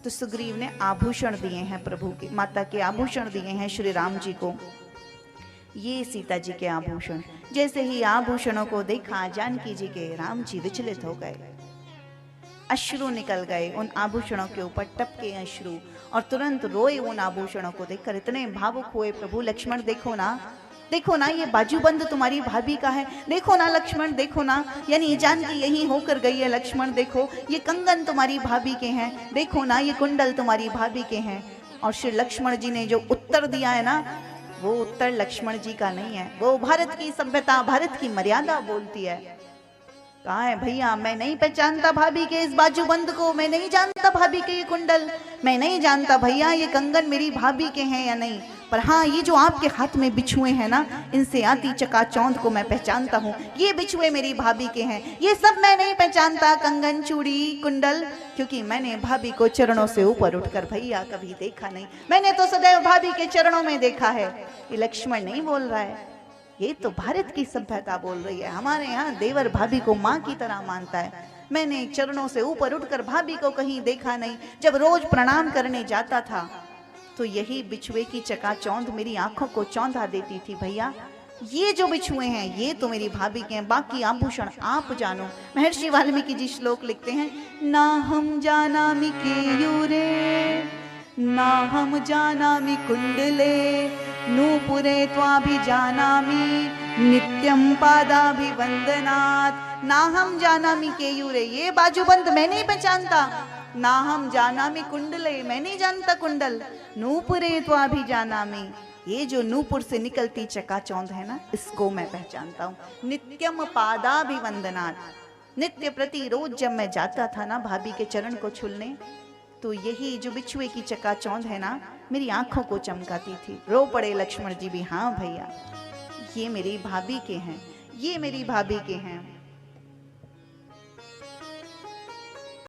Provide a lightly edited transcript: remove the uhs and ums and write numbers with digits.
तो सुग्रीव ने आभूषण दिए हैं प्रभु के, माता के आभूषण दिए हैं श्री राम जी को। ये सीता जी के आभूषण। जैसे ही आभूषणों को देखा जानकी जी के राम जी विचलित हो गए, अश्रु निकल गए उन आभूषणों के ऊपर, टपके अश्रु, और तुरंत रोए उन आभूषणों को देखकर, इतने भावुक हुए। प्रभु लक्ष्मण देखो ना, देखो ना, ये बाजूबंद तुम्हारी भाभी का है, देखो ना लक्ष्मण, देखो ना, यानी जानकी यहीं होकर गई है, लक्ष्मण देखो, ये कंगन तुम्हारी भाभी के हैं, देखो ना, ये कुंडल तुम्हारी भाभी के हैं। और श्री लक्ष्मण जी ने जो उत्तर दिया है ना, वो उत्तर लक्ष्मण जी का नहीं है, वो भारत की सभ्यता, भारत की मर्यादा बोलती है। कहा है भैया, मैं नहीं पहचानता भाभी के इस बाजूबंद को, मैं नहीं जानता भाभी के ये कुंडल, मैं नहीं जानता भैया ये कंगन मेरी भाभी के हैं या नहीं, पर हाँ ये जो आपके हाथ में बिछुए हैं ना, इनसे आती चकाचौंध को मैं पहचानता हूँ, ये बिछुए मेरी भाभी के हैं। ये सब मैं नहीं पहचानता, कंगन, चूड़ी, कुंडल, क्योंकि मैंने भाभी को चरणों से ऊपर उठकर भैया कभी देखा नहीं, मैंने तो सदैव भाभी के चरणों में देखा है। ये लक्ष्मण नहीं बोल रहा है, ये तो भारत की सभ्यता बोल रही है। हमारे यहाँ देवर भाभी को माँ की तरह मानता है। मैंने चरणों से ऊपर उठकर भाभी को कहीं देखा नहीं। जब रोज प्रणाम करने जाता था तो यही बिछुए की चकाचौंध मेरी आंखों को चौंधा देती थी। भैया ये जो बिछुए हैं ये तो मेरी भाभी के हैं, बाकी आभूषण आप जानो। महर्षि वाल्मीकि जी श्लोक लिखते हैं, ना हम जानामि केयूरे ना हम जानामि कुंडले नूपुरे त्वाभिजानामि नित्यं पादाभिवंदनात्। ना हम जानामि केयूरे, ये बाजूबंद मैं नहीं पहचानता, ना हम जानामि कुंडले, मैं नहीं जानता कुंडल, नूपुरे त्वाभिजानामि, ये जो नूपुर से निकलती चकाचौंध है ना, इसको मैं पहचानता हूँ। नित्यम पादाभिवंदनात्, नित्य प्रति रोज जब मैं जाता था ना भाभी के चरण को छूलने, तो यही जो बिछुए की चकाचौंध है ना, मेरी आंखों को चमकाती थी। रो पड़े लक्ष्मण जी भी, हाँ भैया ये मेरी भाभी के हैं, ये मेरी भाभी के हैं।